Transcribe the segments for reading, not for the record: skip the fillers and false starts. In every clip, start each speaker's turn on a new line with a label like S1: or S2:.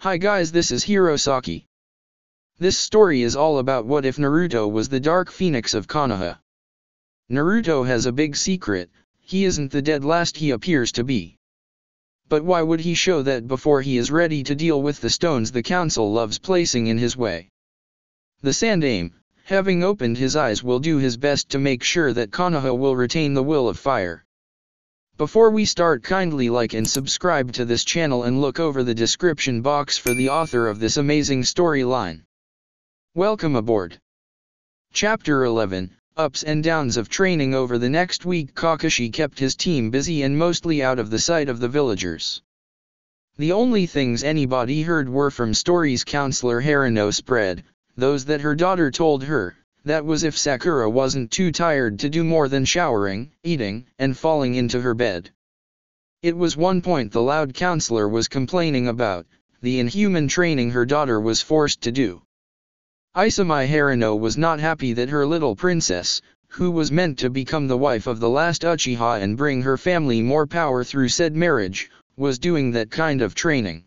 S1: Hi guys, this is Hirosaki. This story is all about what if Naruto was the Dark Phoenix of Konoha. Naruto has a big secret, he isn't the dead last he appears to be. But why would he show that before he is ready to deal with the stones the council loves placing in his way? The Sandaime, having opened his eyes, will do his best to make sure that Konoha will retain the will of fire. Before we start, kindly like and subscribe to this channel and look over the description box for the author of this amazing storyline. Welcome aboard. Chapter 11, Ups and Downs of Training. Over the next week, Kakashi kept his team busy and mostly out of the sight of the villagers. The only things anybody heard were from Story's counselor Harano spread, those that her daughter told her. That was if Sakura wasn't too tired to do more than showering, eating, and falling into her bed. It was one point the loud counselor was complaining about, the inhuman training her daughter was forced to do. Isami Harano was not happy that her little princess, who was meant to become the wife of the last Uchiha and bring her family more power through said marriage, was doing that kind of training.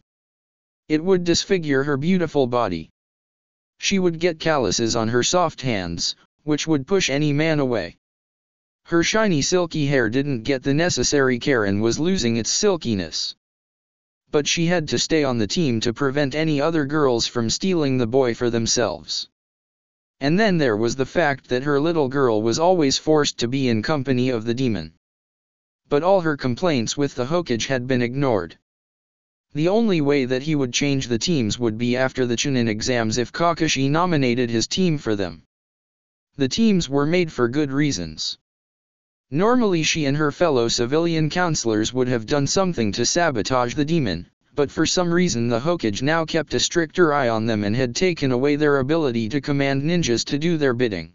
S1: It would disfigure her beautiful body. She would get calluses on her soft hands, which would push any man away. Her shiny silky hair didn't get the necessary care and was losing its silkiness. But she had to stay on the team to prevent any other girls from stealing the boy for themselves. And then there was the fact that her little girl was always forced to be in company of the demon. But all her complaints with the Hokage had been ignored. The only way that he would change the teams would be after the Chunin exams if Kakashi nominated his team for them. The teams were made for good reasons. Normally she and her fellow civilian counselors would have done something to sabotage the demon, but for some reason the Hokage now kept a stricter eye on them and had taken away their ability to command ninjas to do their bidding.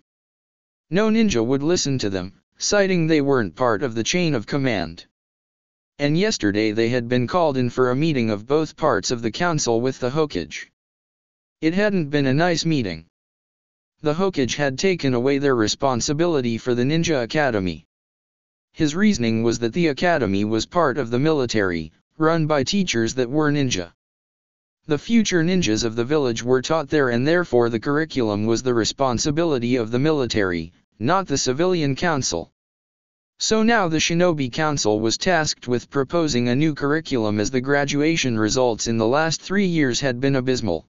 S1: No ninja would listen to them, citing they weren't part of the chain of command. And yesterday they had been called in for a meeting of both parts of the council with the Hokage. It hadn't been a nice meeting. The Hokage had taken away their responsibility for the Ninja Academy. His reasoning was that the academy was part of the military, run by teachers that were ninja. The future ninjas of the village were taught there, and therefore the curriculum was the responsibility of the military, not the civilian council. So now the Shinobi Council was tasked with proposing a new curriculum as the graduation results in the last 3 years had been abysmal.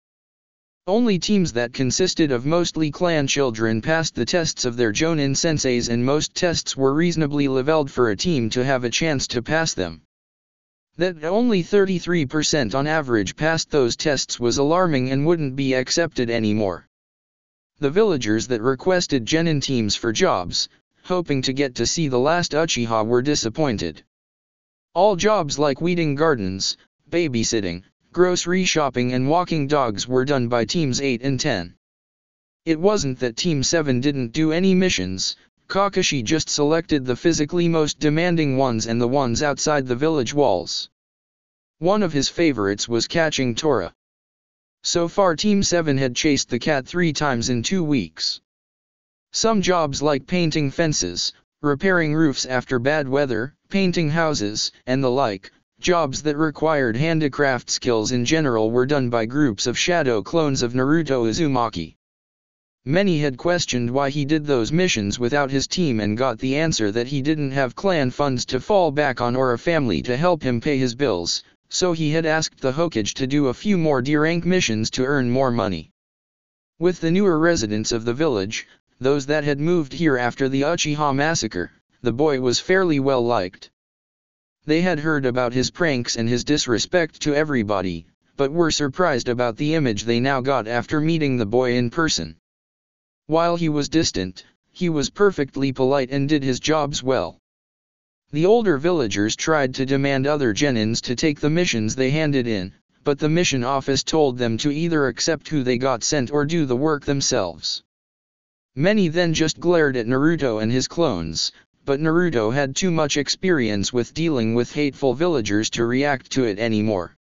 S1: Only teams that consisted of mostly clan children passed the tests of their Jonin senseis, and most tests were reasonably leveled for a team to have a chance to pass them. That only 33% on average passed those tests was alarming and wouldn't be accepted anymore. The villagers that requested genin teams for jobs, hoping to get to see the last Uchiha, were disappointed. All jobs like weeding gardens, babysitting, grocery shopping and walking dogs were done by teams 8 and 10. It wasn't that Team 7 didn't do any missions, Kakashi just selected the physically most demanding ones and the ones outside the village walls. One of his favorites was catching Tora. So far Team 7 had chased the cat 3 times in 2 weeks. Some jobs like painting fences, repairing roofs after bad weather, painting houses, and the like, jobs that required handicraft skills in general, were done by groups of shadow clones of Naruto Uzumaki. Many had questioned why he did those missions without his team and got the answer that he didn't have clan funds to fall back on or a family to help him pay his bills, so he had asked the Hokage to do a few more D-rank missions to earn more money. With the newer residents of the village, those that had moved here after the Uchiha massacre, the boy was fairly well liked. They had heard about his pranks and his disrespect to everybody, but were surprised about the image they now got after meeting the boy in person. While he was distant, he was perfectly polite and did his jobs well. The older villagers tried to demand other genins to take the missions they handed in, but the mission office told them to either accept who they got sent or do the work themselves. Many then just glared at Naruto and his clones, but Naruto had too much experience with dealing with hateful villagers to react to it anymore.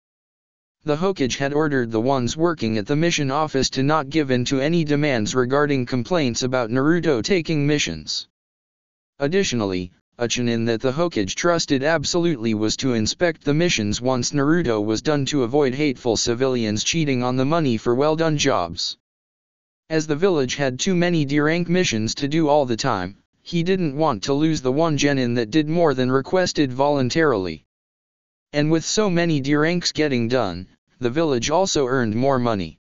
S1: The Hokage had ordered the ones working at the mission office to not give in to any demands regarding complaints about Naruto taking missions. Additionally, a Chunin that the Hokage trusted absolutely was to inspect the missions once Naruto was done to avoid hateful civilians cheating on the money for well-done jobs. As the village had too many D-rank missions to do all the time, he didn't want to lose the one genin that did more than requested voluntarily. And with so many D-ranks getting done, the village also earned more money.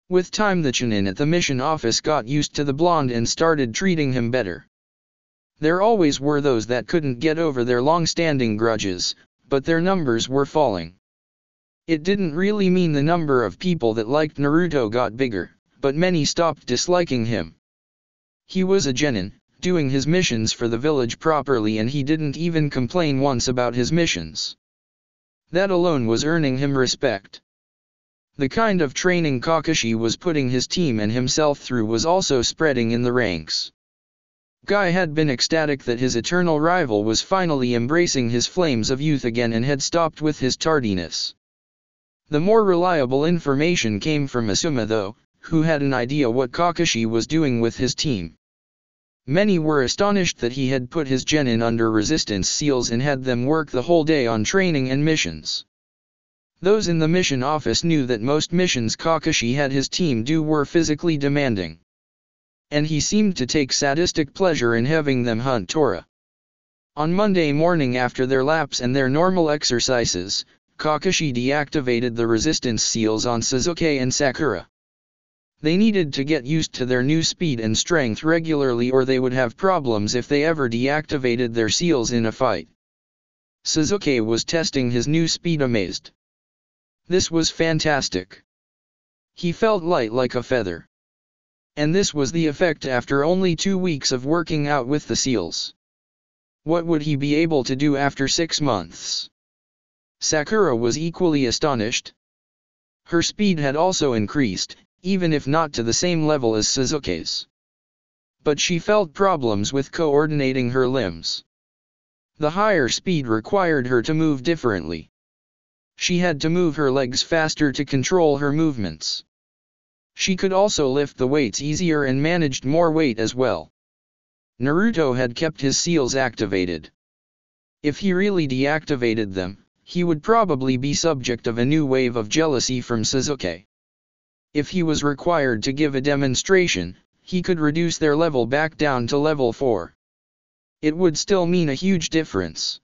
S1: With time the Chunin at the mission office got used to the blonde and started treating him better. There always were those that couldn't get over their long-standing grudges, but their numbers were falling. It didn't really mean the number of people that liked Naruto got bigger, but many stopped disliking him. He was a genin, doing his missions for the village properly, and he didn't even complain once about his missions. That alone was earning him respect. The kind of training Kakashi was putting his team and himself through was also spreading in the ranks. Guy had been ecstatic that his eternal rival was finally embracing his flames of youth again and had stopped with his tardiness. The more reliable information came from Asuma though, who had an idea what Kakashi was doing with his team. Many were astonished that he had put his genin under resistance seals and had them work the whole day on training and missions. Those in the mission office knew that most missions Kakashi had his team do were physically demanding. And he seemed to take sadistic pleasure in having them hunt Tora. On Monday morning after their laps and their normal exercises, Kakashi deactivated the resistance seals on Sasuke and Sakura. They needed to get used to their new speed and strength regularly, or they would have problems if they ever deactivated their seals in a fight. Sasuke was testing his new speed amazed. This was fantastic. He felt light like a feather. And this was the effect after only 2 weeks of working out with the seals. What would he be able to do after 6 months? Sakura was equally astonished. Her speed had also increased, even if not to the same level as Sasuke's. But she felt problems with coordinating her limbs. The higher speed required her to move differently. She had to move her legs faster to control her movements. She could also lift the weights easier and managed more weight as well. Naruto had kept his seals activated. If he really deactivated them, he would probably be subject of a new wave of jealousy from Sasuke. If he was required to give a demonstration, he could reduce their level back down to level 4. It would still mean a huge difference.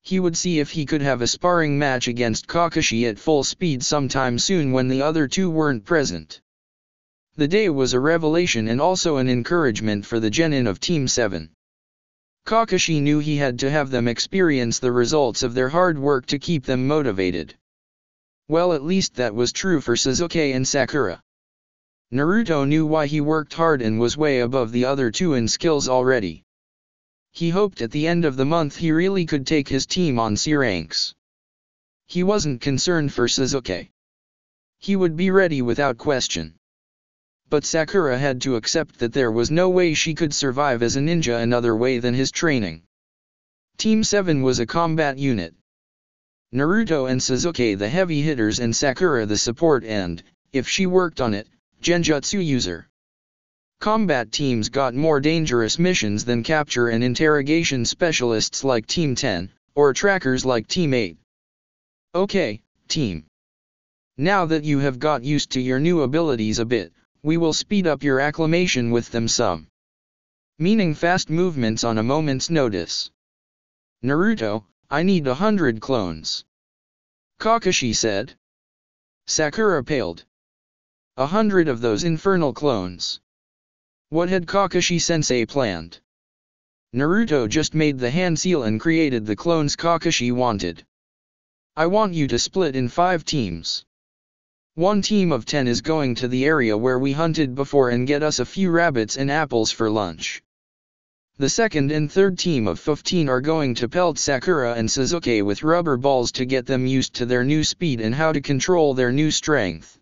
S1: He would see if he could have a sparring match against Kakashi at full speed sometime soon when the other two weren't present. The day was a revelation and also an encouragement for the genin of Team 7. Kakashi knew he had to have them experience the results of their hard work to keep them motivated. Well, at least that was true for Sasuke and Sakura. Naruto knew why he worked hard and was way above the other two in skills already. He hoped at the end of the month he really could take his team on Searanks. He wasn't concerned for Sasuke. He would be ready without question. But Sakura had to accept that there was no way she could survive as a ninja another way than his training. Team 7 was a combat unit. Naruto and Sasuke the heavy hitters and Sakura the support and, if she worked on it, genjutsu user. Combat teams got more dangerous missions than capture and interrogation specialists like Team 10, or trackers like Team 8. Okay, team. Now that you have got used to your new abilities a bit, we will speed up your acclimation with them some. Meaning fast movements on a moment's notice. Naruto, I need 100 clones. Kakashi said. Sakura paled. 100 of those infernal clones. What had Kakashi-sensei planned? Naruto just made the hand seal and created the clones Kakashi wanted. I want you to split in 5 teams. One team of 10 is going to the area where we hunted before and get us a few rabbits and apples for lunch. The second and third team of 15 are going to pelt Sakura and Sasuke with rubber balls to get them used to their new speed and how to control their new strength.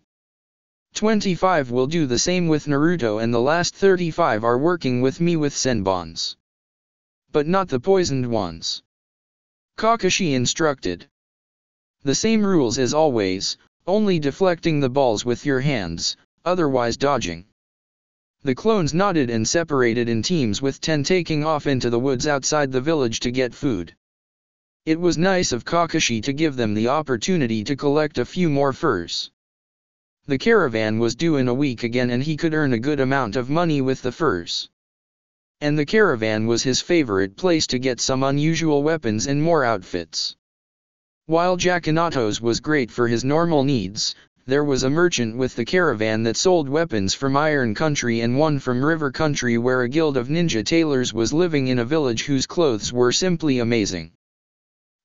S1: 25 will do the same with Naruto, and the last 35 are working with me with senbons. But not the poisoned ones. Kakashi instructed. The same rules as always, only deflecting the balls with your hands, otherwise dodging. The clones nodded and separated in teams, with 10 taking off into the woods outside the village to get food. It was nice of Kakashi to give them the opportunity to collect a few more furs. The caravan was due in a week again, and he could earn a good amount of money with the furs. And the caravan was his favorite place to get some unusual weapons and more outfits. While Jakinato's was great for his normal needs, there was a merchant with the caravan that sold weapons from Iron Country and one from River Country, where a guild of ninja tailors was living in a village whose clothes were simply amazing.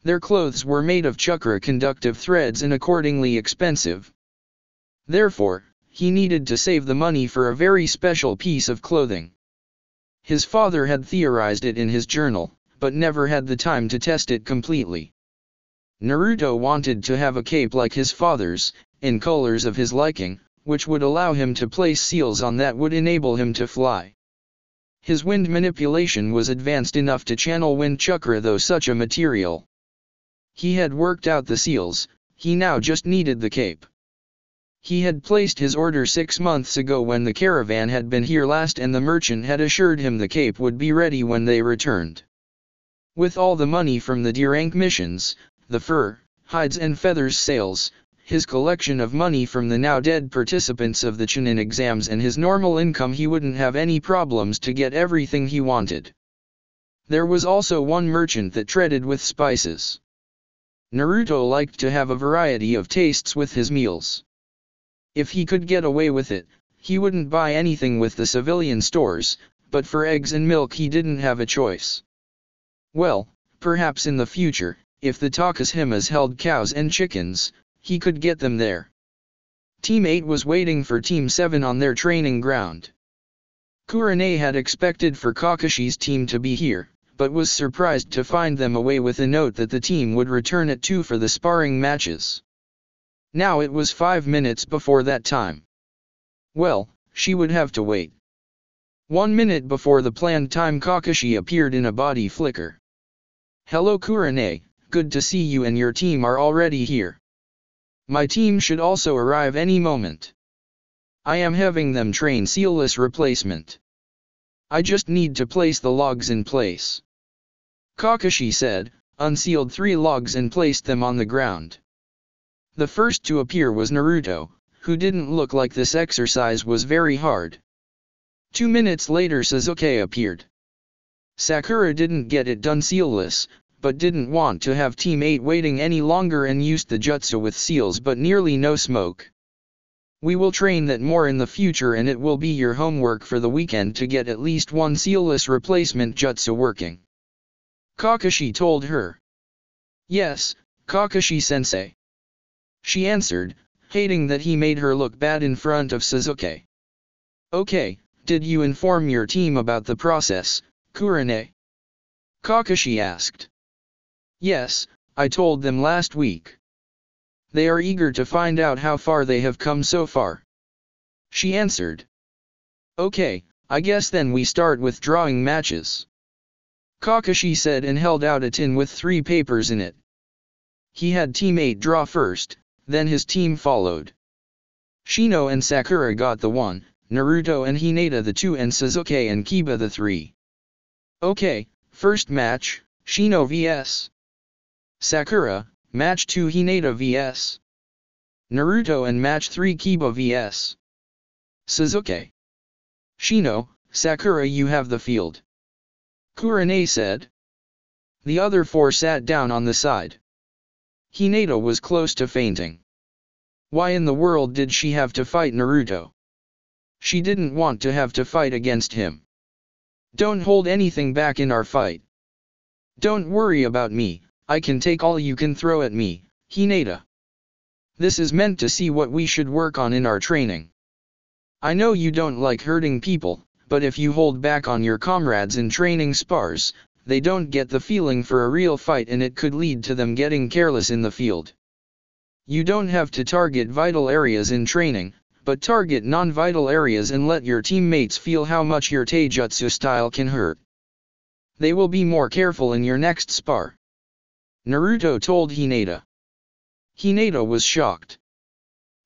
S1: Their clothes were made of chakra-conductive threads and accordingly expensive. Therefore, he needed to save the money for a very special piece of clothing. His father had theorized it in his journal, but never had the time to test it completely. Naruto wanted to have a cape like his father's, in colors of his liking, which would allow him to place seals on that would enable him to fly. His wind manipulation was advanced enough to channel wind chakra, though such a material. He had worked out the seals, he now just needed the cape. He had placed his order 6 months ago when the caravan had been here last, and the merchant had assured him the cape would be ready when they returned. With all the money from the D-rank missions, the fur, hides and feathers sales, his collection of money from the now dead participants of the Chunin exams, and his normal income, he wouldn't have any problems to get everything he wanted. There was also one merchant that traded with spices. Naruto liked to have a variety of tastes with his meals. If he could get away with it, he wouldn't buy anything with the civilian stores, but for eggs and milk he didn't have a choice. Well, perhaps in the future, if the Takashimas held cows and chickens, he could get them there. Team 8 was waiting for Team 7 on their training ground. Kurane had expected for Kakashi's team to be here, but was surprised to find them away with a note that the team would return at 2 for the sparring matches. Now it was 5 minutes before that time. Well, she would have to wait. 1 minute before the planned time, Kakashi appeared in a body flicker. "Hello Kurane, good to see you, and your team are already here. My team should also arrive any moment. I am having them train sealless replacement. I just need to place the logs in place." Kakashi said, unsealed 3 logs and placed them on the ground. The first to appear was Naruto, who didn't look like this exercise was very hard. 2 minutes later Sasuke appeared. Sakura didn't get it done sealless, but didn't want to have Team 8 waiting any longer and used the jutsu with seals but nearly no smoke. "We will train that more in the future, and it will be your homework for the weekend to get at least 1 sealless replacement jutsu working," Kakashi told her. "Yes, Kakashi-sensei," she answered, hating that he made her look bad in front of Sasuke. "Okay, did you inform your team about the process, Kurane?" Kakashi asked. "Yes, I told them last week. They are eager to find out how far they have come so far," she answered. "Okay, I guess then we start with drawing matches," Kakashi said, and held out a tin with 3 papers in it. He had Team 8 draw first, then his team followed. Shino and Sakura got the 1, Naruto and Hinata the 2, and Sasuke and Kiba the 3. "Okay, first match, Shino vs. Sakura, match 2 Hinata vs. Naruto, and match 3 Kiba vs. Sasuke." "Shino, Sakura, you have the field," Kurane said. The other 4 sat down on the side. Hinata was close to fainting. Why in the world did she have to fight Naruto? She didn't want to have to fight against him. "Don't hold anything back in our fight. Don't worry about me, I can take all you can throw at me, Hinata. This is meant to see what we should work on in our training. I know you don't like hurting people, but if you hold back on your comrades in training spars, they don't get the feeling for a real fight, and it could lead to them getting careless in the field. You don't have to target vital areas in training, but target non-vital areas and let your teammates feel how much your taijutsu style can hurt. They will be more careful in your next spar," Naruto told Hinata. Hinata was shocked.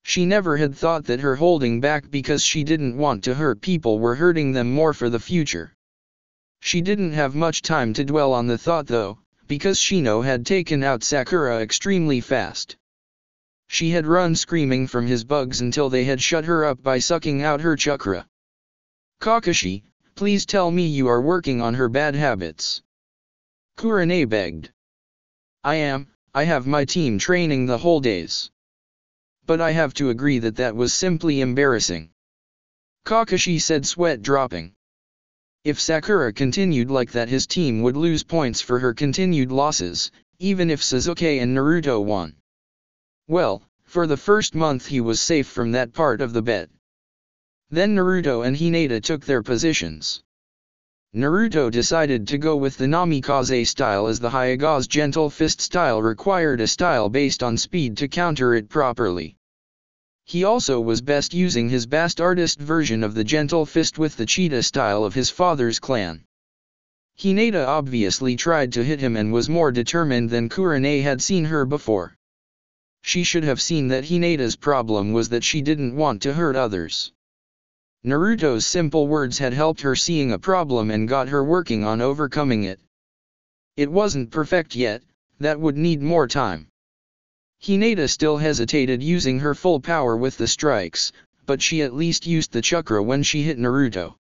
S1: She never had thought that her holding back because she didn't want to hurt people were hurting them more for the future. She didn't have much time to dwell on the thought though, because Shino had taken out Sakura extremely fast. She had run screaming from his bugs until they had shut her up by sucking out her chakra. Kakashi, please tell me you are working on her bad habits. Kurane begged. I have my team training the whole days. But I have to agree that that was simply embarrassing. Kakashi said, sweat dropping. If Sakura continued like that, his team would lose points for her continued losses, even if Sasuke and Naruto won. Well, for the first month he was safe from that part of the bet. Then Naruto and Hinata took their positions. Naruto decided to go with the Namikaze style as the Hyuga's gentle fist style required a style based on speed to counter it properly. He also was best using his bastardist version of the gentle fist with the cheetah style of his father's clan. Hinata obviously tried to hit him and was more determined than Kurane had seen her before. She should have seen that Hinata's problem was that she didn't want to hurt others. Naruto's simple words had helped her seeing a problem and got her working on overcoming it. It wasn't perfect yet, that would need more time. Hinata still hesitated using her full power with the strikes, but she at least used the chakra when she hit Naruto.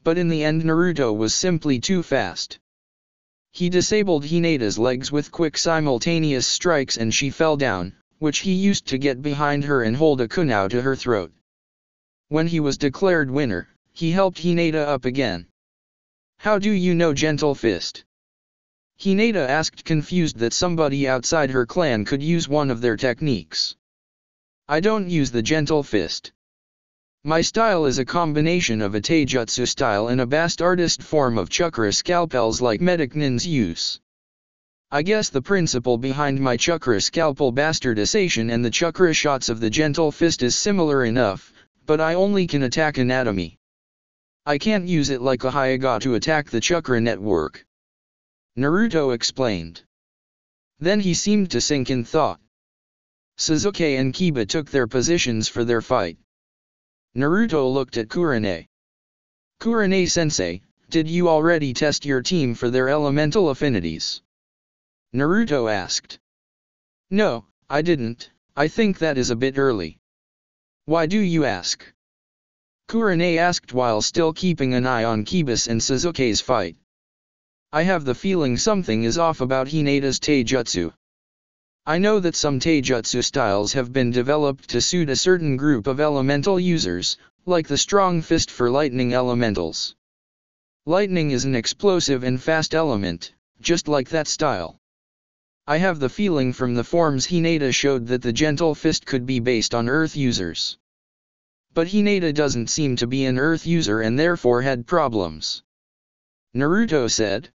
S1: But in the end Naruto was simply too fast. He disabled Hinata's legs with quick simultaneous strikes and she fell down, which he used to get behind her and hold a kunai to her throat. When he was declared winner, he helped Hinata up again. How do you know gentle fist? Hinata asked, confused that somebody outside her clan could use one of their techniques. I don't use the gentle fist. My style is a combination of a taijutsu style and a bastardist form of chakra scalpels like medic nins use. I guess the principle behind my chakra scalpel bastardization and the chakra shots of the gentle fist is similar enough, but I only can attack anatomy. I can't use it like a Hyuga to attack the chakra network. Naruto explained. Then he seemed to sink in thought. Sasuke and Kiba took their positions for their fight. Naruto looked at Kurane. Kurane-sensei, did you already test your team for their elemental affinities? Naruto asked. No, I didn't, I think that is a bit early. Why do you ask? Kurane asked while still keeping an eye on Kiba's and Sasuke's fight. I have the feeling something is off about Hinata's taijutsu. I know that some taijutsu styles have been developed to suit a certain group of elemental users, like the strong fist for lightning elementals. Lightning is an explosive and fast element, just like that style. I have the feeling from the forms Hinata showed that the gentle fist could be based on earth users. But Hinata doesn't seem to be an earth user and therefore had problems. Naruto said.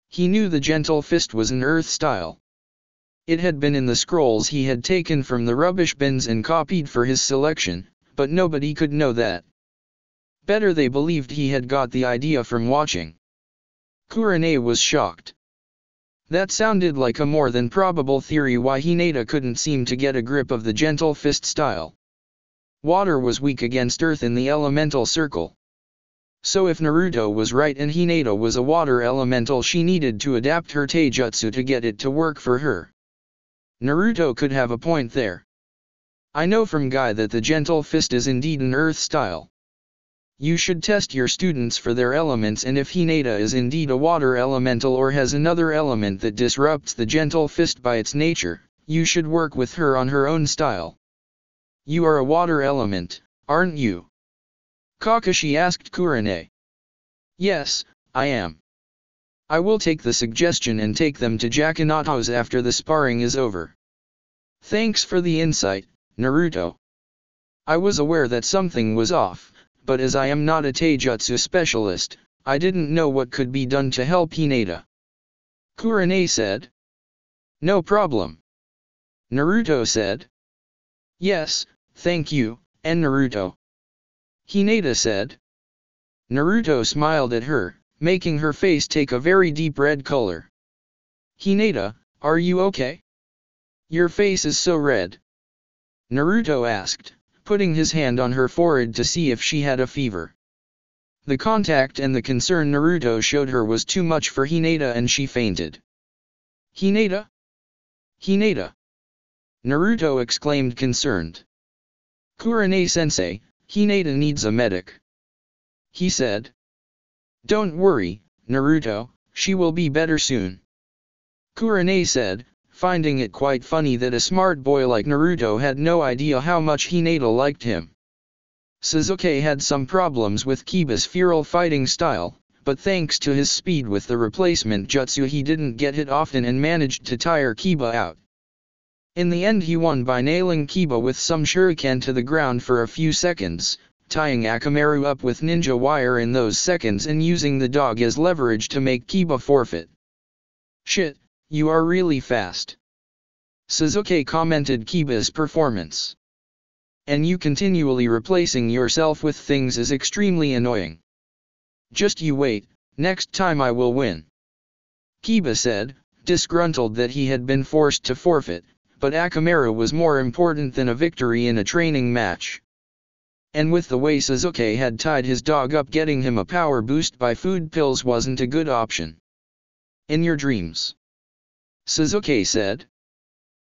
S1: He knew the gentle fist was an earth style. It had been in the scrolls he had taken from the rubbish bins and copied for his selection, but nobody could know that. Better they believed he had got the idea from watching. Kurane was shocked. That sounded like a more than probable theory why Hinata couldn't seem to get a grip of the gentle fist style. Water was weak against earth in the elemental circle. So if Naruto was right and Hinata was a water elemental, she needed to adapt her taijutsu to get it to work for her. Naruto could have a point there. I know from Guy that the gentle fist is indeed an earth style. You should test your students for their elements, and if Hinata is indeed a water elemental or has another element that disrupts the gentle fist by its nature, you should work with her on her own style. You are a water element, aren't you? Kakashi asked Kurane. Yes, I am. I will take the suggestion and take them to Jakunato's after the sparring is over. Thanks for the insight, Naruto. I was aware that something was off, but as I am not a taijutsu specialist, I didn't know what could be done to help Hinata. Kurane said. No problem. Naruto said. Yes, thank you, and Naruto. Hinata said. Naruto smiled at her, making her face take a very deep red color. Hinata, are you okay? Your face is so red. Naruto asked, putting his hand on her forehead to see if she had a fever. The contact and the concern Naruto showed her was too much for Hinata and she fainted. Hinata? Hinata! Naruto exclaimed concerned. Kurane-sensei, Hinata needs a medic. He said. Don't worry, Naruto, she will be better soon. Kurane said, finding it quite funny that a smart boy like Naruto had no idea how much Hinata liked him. Sasuke had some problems with Kiba's feral fighting style, but thanks to his speed with the replacement jutsu he didn't get hit often and managed to tire Kiba out. In the end he won by nailing Kiba with some shuriken to the ground for a few seconds, tying Akamaru up with ninja wire in those seconds and using the dog as leverage to make Kiba forfeit. Shit, you are really fast. Sasuke commented Kiba's performance. And you continually replacing yourself with things is extremely annoying. Just you wait, next time I will win. Kiba said, disgruntled that he had been forced to forfeit, but Akamaru was more important than a victory in a training match. And with the way Sasuke had tied his dog up, getting him a power boost by food pills wasn't a good option. In your dreams, Sasuke said.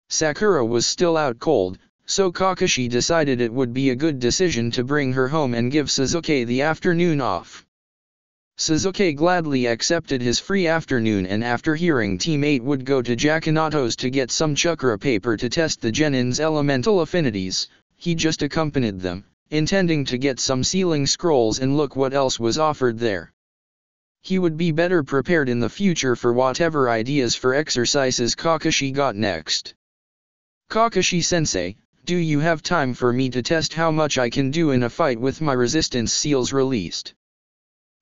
S1: Sakura was still out cold, so Kakashi decided it would be a good decision to bring her home and give Sasuke the afternoon off. Sasuke gladly accepted his free afternoon, and after hearing Team 8 would go to Jakunato's to get some chakra paper to test the genin's elemental affinities, he just accompanied them, intending to get some sealing scrolls and look what else was offered there. He would be better prepared in the future for whatever ideas for exercises Kakashi got next. Kakashi-sensei, do you have time for me to test how much I can do in a fight with my resistance seals released?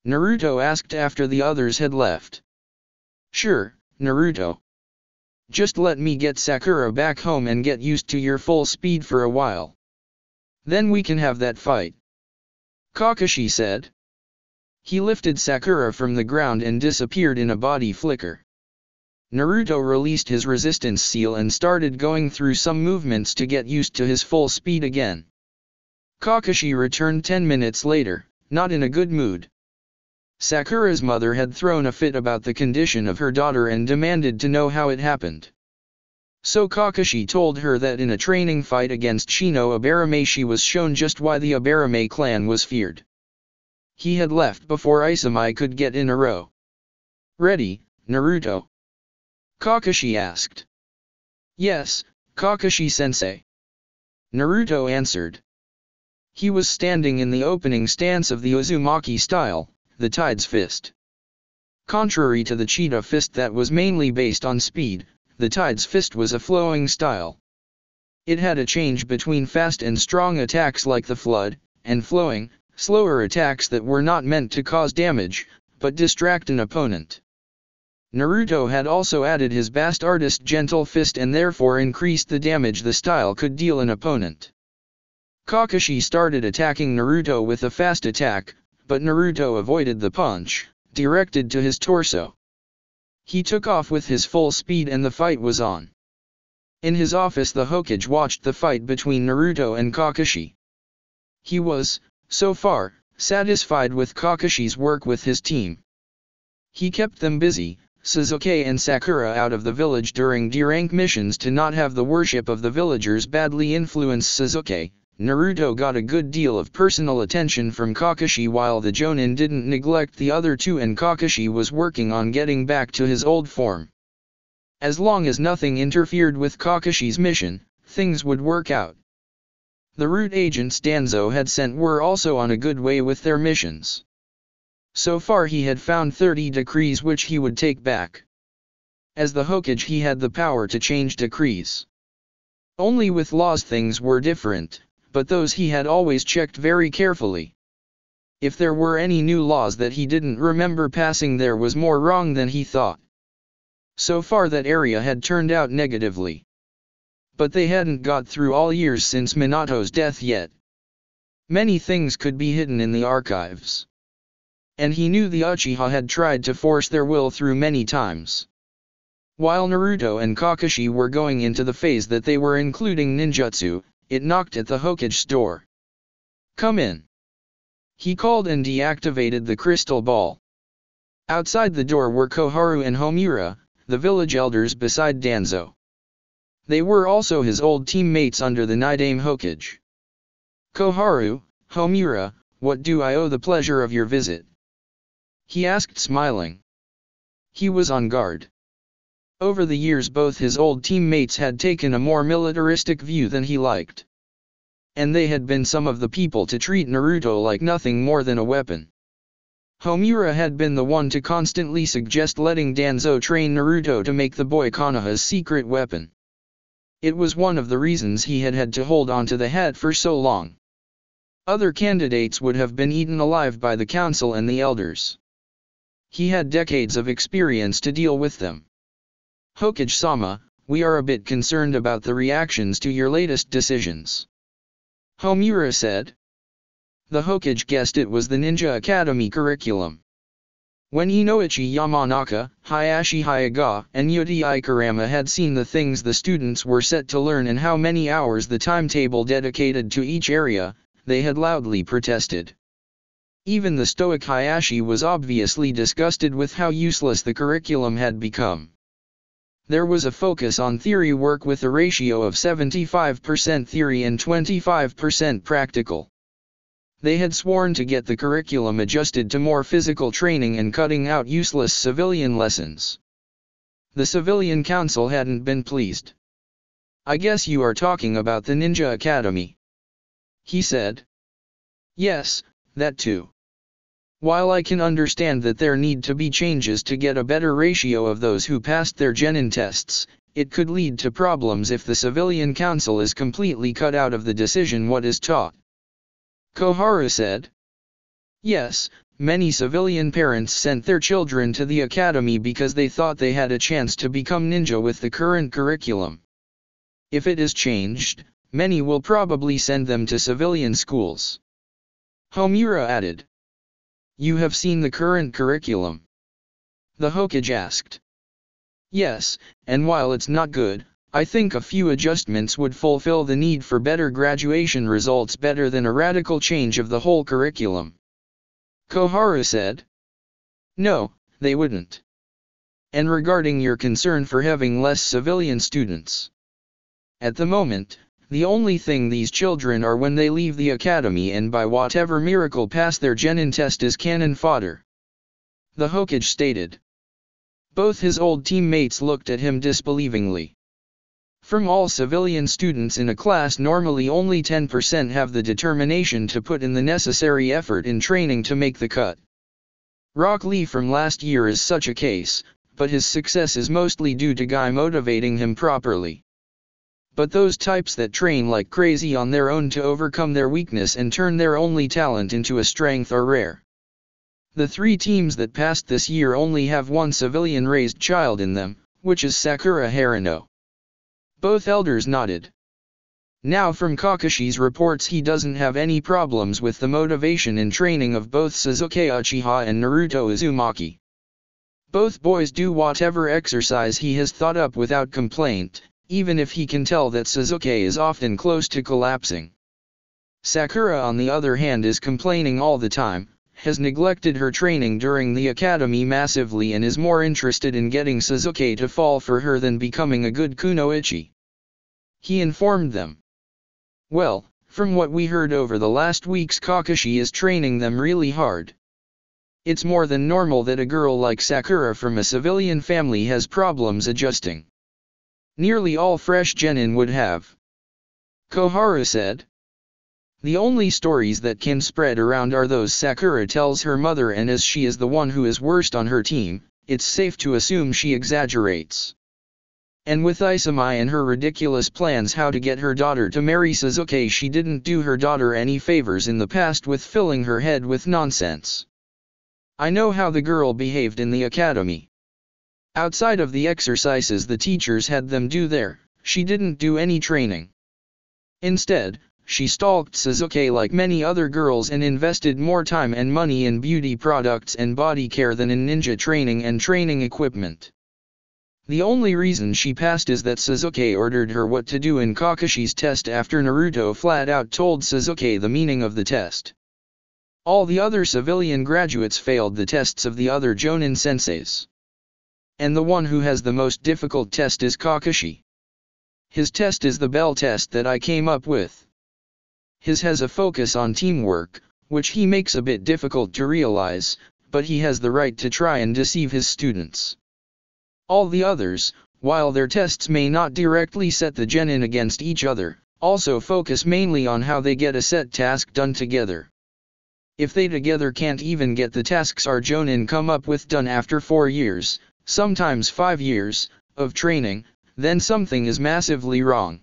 S1: Naruto asked after the others had left. Sure, Naruto. Just let me get Sakura back home and get used to your full speed for a while. Then we can have that fight. Kakashi said. He lifted Sakura from the ground and disappeared in a body flicker. Naruto released his resistance seal and started going through some movements to get used to his full speed again. Kakashi returned 10 minutes later, not in a good mood. Sakura's mother had thrown a fit about the condition of her daughter and demanded to know how it happened. So Kakashi told her that in a training fight against Shino Abarame she was shown just why the Abarame clan was feared. He had left before Izumi could get in a row. Ready, Naruto? Kakashi asked. Yes, Kakashi-sensei. Naruto answered. He was standing in the opening stance of the Uzumaki style, the Tide's Fist. Contrary to the Cheetah Fist that was mainly based on speed, the Tide's Fist was a flowing style. It had a change between fast and strong attacks like the Flood, and flowing, slower attacks that were not meant to cause damage, but distract an opponent. Naruto had also added his Bastardist Gentle Fist and therefore increased the damage the style could deal an opponent. Kakashi started attacking Naruto with a fast attack, but Naruto avoided the punch, directed to his torso. He took off with his full speed and the fight was on. In his office the Hokage watched the fight between Naruto and Kakashi. He was, so far, satisfied with Kakashi's work with his team. He kept them busy, Sasuke and Sakura out of the village during D-rank missions to not have the worship of the villagers badly influence Sasuke. Naruto got a good deal of personal attention from Kakashi while the Jonin didn't neglect the other two, and Kakashi was working on getting back to his old form. As long as nothing interfered with Kakashi's mission, things would work out. The root agents Danzo had sent were also on a good way with their missions. So far he had found 30 decrees which he would take back. As the Hokage he had the power to change decrees. Only with laws things were different, but those he had always checked very carefully. If there were any new laws that he didn't remember passing, there was more wrong than he thought. So far that area had turned out negatively. But they hadn't got through all years since Minato's death yet. Many things could be hidden in the archives. And he knew the Uchiha had tried to force their will through many times. While Naruto and Kakashi were going into the phase that they were including ninjutsu, it knocked at the Hokage's door. "Come in," he called and deactivated the crystal ball. Outside the door were Koharu and Homura, the village elders beside Danzo. They were also his old teammates under the Nidaime Hokage. "Koharu, Homura, what do I owe the pleasure of your visit?" he asked, smiling. He was on guard. Over the years both his old teammates had taken a more militaristic view than he liked. And they had been some of the people to treat Naruto like nothing more than a weapon. Homura had been the one to constantly suggest letting Danzo train Naruto to make the boy Konoha's secret weapon. It was one of the reasons he had had to hold on to the hat for so long. Other candidates would have been eaten alive by the council and the elders. He had decades of experience to deal with them. "Hokage-sama, we are a bit concerned about the reactions to your latest decisions," Homura said. The Hokage guessed it was the Ninja Academy curriculum. When Inoichi Yamanaka, Hayashi Hayaga, and Yuti Ikarama had seen the things the students were set to learn and how many hours the timetable dedicated to each area, they had loudly protested. Even the stoic Hayashi was obviously disgusted with how useless the curriculum had become. There was a focus on theory work with a ratio of 75% theory and 25% practical. They had sworn to get the curriculum adjusted to more physical training and cutting out useless civilian lessons. The civilian council hadn't been pleased. "I guess you are talking about the Ninja Academy," he said. "Yes, that too. While I can understand that there need to be changes to get a better ratio of those who passed their genin tests, it could lead to problems if the civilian council is completely cut out of the decision what is taught," Koharu said. "Yes, many civilian parents sent their children to the academy because they thought they had a chance to become ninja with the current curriculum. If it is changed, many will probably send them to civilian schools," Homura added. "You have seen the current curriculum?" the Hokage asked. "Yes, and while it's not good, I think a few adjustments would fulfill the need for better graduation results better than a radical change of the whole curriculum," Koharu said. "No, they wouldn't. And regarding your concern for having less civilian students, at the moment, the only thing these children are when they leave the academy and by whatever miracle pass their genin test is cannon fodder," the Hokage stated. Both his old teammates looked at him disbelievingly. From all civilian students in a class, normally only 10% have the determination to put in the necessary effort in training to make the cut. Rock Lee from last year is such a case, but his success is mostly due to Guy motivating him properly. But those types that train like crazy on their own to overcome their weakness and turn their only talent into a strength are rare. The 3 teams that passed this year only have one civilian-raised child in them, which is Sakura Harino. Both elders nodded. Now from Kakashi's reports, he doesn't have any problems with the motivation and training of both Sasuke Uchiha and Naruto Uzumaki. Both boys do whatever exercise he has thought up without complaint, even if he can tell that Sasuke is often close to collapsing. Sakura on the other hand is complaining all the time, has neglected her training during the academy massively and is more interested in getting Sasuke to fall for her than becoming a good kunoichi, he informed them. "Well, from what we heard over the last weeks, Kakashi is training them really hard. It's more than normal that a girl like Sakura from a civilian family has problems adjusting. Nearly all fresh genin would have," Koharu said. "The only stories that can spread around are those Sakura tells her mother, and as she is the one who is worst on her team, it's safe to assume she exaggerates. And with Izumi and her ridiculous plans how to get her daughter to marry Sasuke, she didn't do her daughter any favors in the past with filling her head with nonsense. I know how the girl behaved in the academy. Outside of the exercises the teachers had them do there, she didn't do any training. Instead, she stalked Sasuke like many other girls and invested more time and money in beauty products and body care than in ninja training and training equipment. The only reason she passed is that Sasuke ordered her what to do in Kakashi's test after Naruto flat out told Sasuke the meaning of the test. All the other civilian graduates failed the tests of the other Jonin senseis. And the one who has the most difficult test is Kakashi. His test is the bell test that I came up with. His has a focus on teamwork, which he makes a bit difficult to realize, but he has the right to try and deceive his students. All the others, while their tests may not directly set the genin against each other, also focus mainly on how they get a set task done together. If they together can't even get the tasks our Jonin come up with done after 4 years, sometimes 5 years, of training, then something is massively wrong.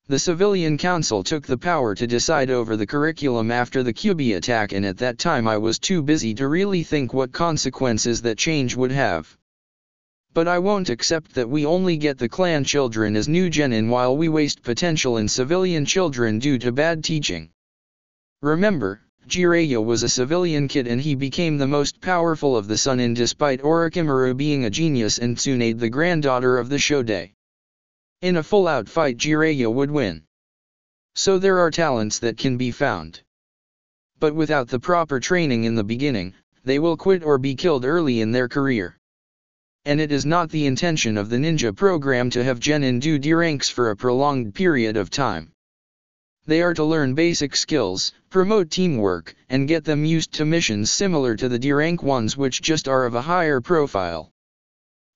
S1: The civilian council took the power to decide over the curriculum after the Kyuubi attack, and at that time I was too busy to really think what consequences that change would have. But I won't accept that we only get the clan children as new genin while we waste potential in civilian children due to bad teaching. Remember, Jiraiya was a civilian kid and he became the most powerful of the Sannin despite Orochimaru being a genius and Tsunade the granddaughter of the Shodai. In a full-out fight Jiraiya would win. So there are talents that can be found. But without the proper training in the beginning, they will quit or be killed early in their career. And it is not the intention of the ninja program to have genin do D ranks for a prolonged period of time. They are to learn basic skills, promote teamwork, and get them used to missions similar to the D rank ones which just are of a higher profile.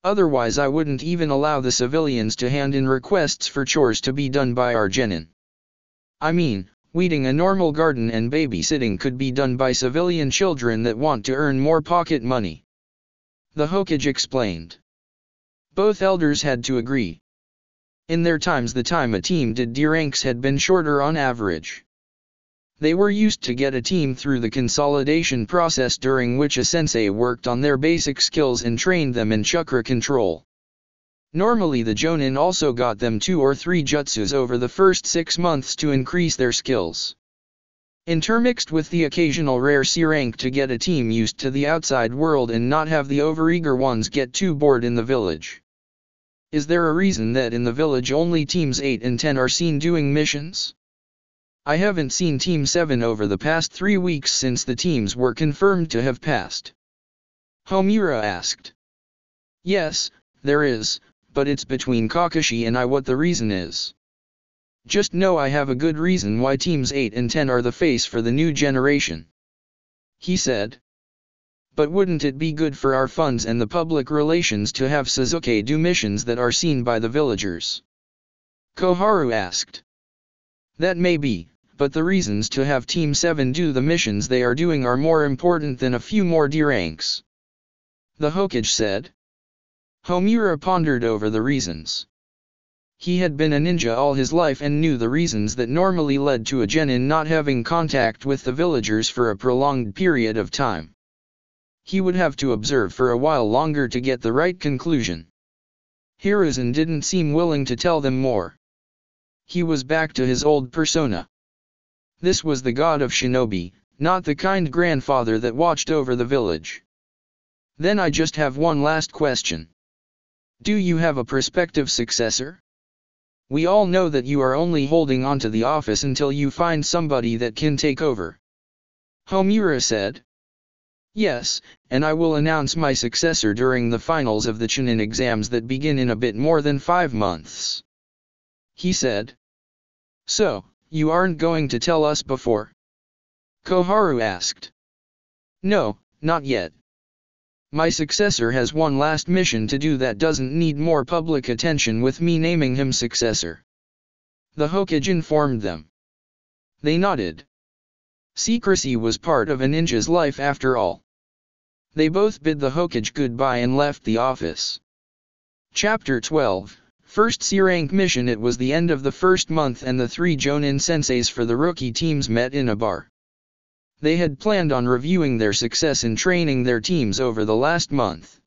S1: Otherwise I wouldn't even allow the civilians to hand in requests for chores to be done by our genin. I mean, weeding a normal garden and babysitting could be done by civilian children that want to earn more pocket money. The Hokage explained. Both elders had to agree. In their times the time a team did D ranks had been shorter on average. They were used to get a team through the consolidation process during which a sensei worked on their basic skills and trained them in chakra control. Normally the Jonin also got them 2 or 3 jutsus over the first 6 months to increase their skills. Intermixed with the occasional rare Searank to get a team used to the outside world and not have the overeager ones get too bored in the village. Is there a reason that in the village only teams 8 and 10 are seen doing missions? I haven't seen Team 7 over the past 3 weeks since the teams were confirmed to have passed. Homura asked. Yes, there is, but it's between Kakashi and I what the reason is. Just know I have a good reason why teams 8 and 10 are the face for the new generation. He said. But wouldn't it be good for our funds and the public relations to have Sasuke do missions that are seen by the villagers? Koharu asked. That may be, but the reasons to have Team 7 do the missions they are doing are more important than a few more D ranks. The Hokage said. Homura pondered over the reasons. He had been a ninja all his life and knew the reasons that normally led to a genin not having contact with the villagers for a prolonged period of time. He would have to observe for a while longer to get the right conclusion. Hiruzen didn't seem willing to tell them more. He was back to his old persona. This was the god of shinobi, not the kind grandfather that watched over the village. Then I just have one last question. Do you have a prospective successor? We all know that you are only holding on to the office until you find somebody that can take over. Homura said. Yes, and I will announce my successor during the finals of the Chunin exams that begin in a bit more than 5 months. He said. So, you aren't going to tell us before? Koharu asked. No, not yet. My successor has one last mission to do that doesn't need more public attention with me naming him successor. The Hokage informed them. They nodded. Secrecy was part of a ninja's life after all. They both bid the Hokage goodbye and left the office. Chapter 12, First Searank Mission. It was the end of the first month and the 3 Jonin senseis for the rookie teams met in a bar. They had planned on reviewing their success in training their teams over the last month.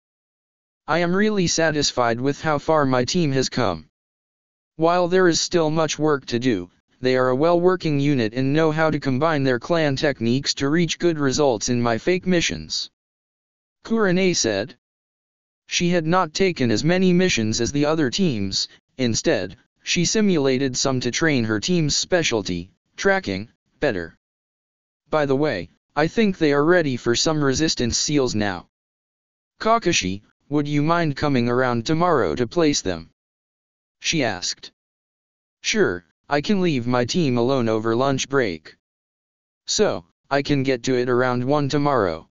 S1: I am really satisfied with how far my team has come. While there is still much work to do, they are a well-working unit and know how to combine their clan techniques to reach good results in my fake missions. Kurane said. She had not taken as many missions as the other teams. Instead, she simulated some to train her team's specialty, tracking, better. By the way, I think they are ready for some resistance seals now. Kakashi, would you mind coming around tomorrow to place them? She asked. Sure, I can leave my team alone over lunch break. So, I can get to it around 1 tomorrow.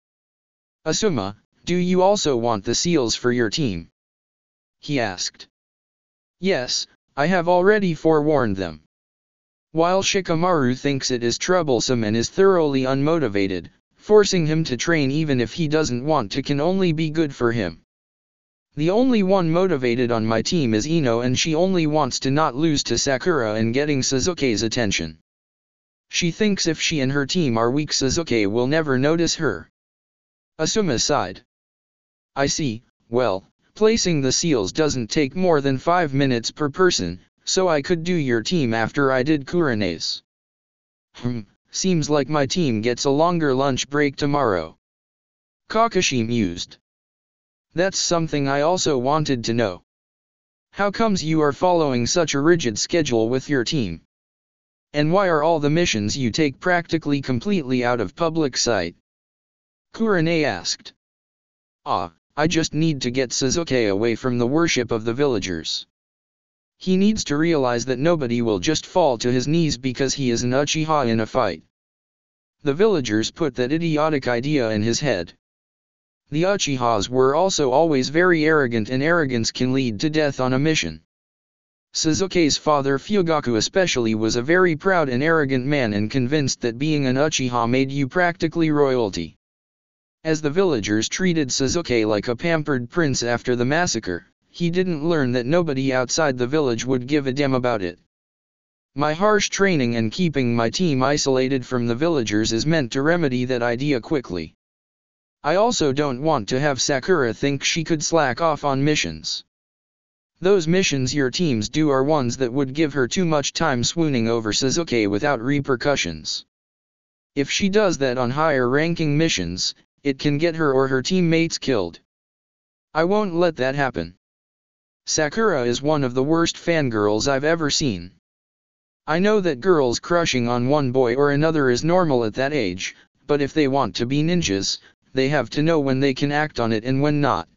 S1: Asuma, do you also want the seals for your team? He asked. Yes, I have already forewarned them. While Shikamaru thinks it is troublesome and is thoroughly unmotivated, forcing him to train even if he doesn't want to can only be good for him. The only one motivated on my team is Ino, and she only wants to not lose to Sakura and getting Sasuke's attention. She thinks if she and her team are weak, Sasuke will never notice her. Asuma sighed. I see. Well, placing the seals doesn't take more than 5 minutes per person, so I could do your team after I did Kurane's. Seems like my team gets a longer lunch break tomorrow. Kakashi mused. That's something I also wanted to know. How comes you are following such a rigid schedule with your team? And why are all the missions you take practically completely out of public sight? Kurane asked. I just need to get Sasuke away from the worship of the villagers. He needs to realize that nobody will just fall to his knees because he is an Uchiha in a fight. The villagers put that idiotic idea in his head. The Uchihas were also always very arrogant, and arrogance can lead to death on a mission. Sasuke's father Fugaku especially was a very proud and arrogant man and convinced that being an Uchiha made you practically royalty. As the villagers treated Sasuke like a pampered prince after the massacre, he didn't learn that nobody outside the village would give a damn about it. My harsh training and keeping my team isolated from the villagers is meant to remedy that idea quickly. I also don't want to have Sakura think she could slack off on missions. Those missions your teams do are ones that would give her too much time swooning over Sasuke without repercussions. If she does that on higher ranking missions, it can get her or her teammates killed. I won't let that happen. Sakura is one of the worst fangirls I've ever seen. I know that girls crushing on one boy or another is normal at that age, but if they want to be ninjas, they have to know when they can act on it and when not.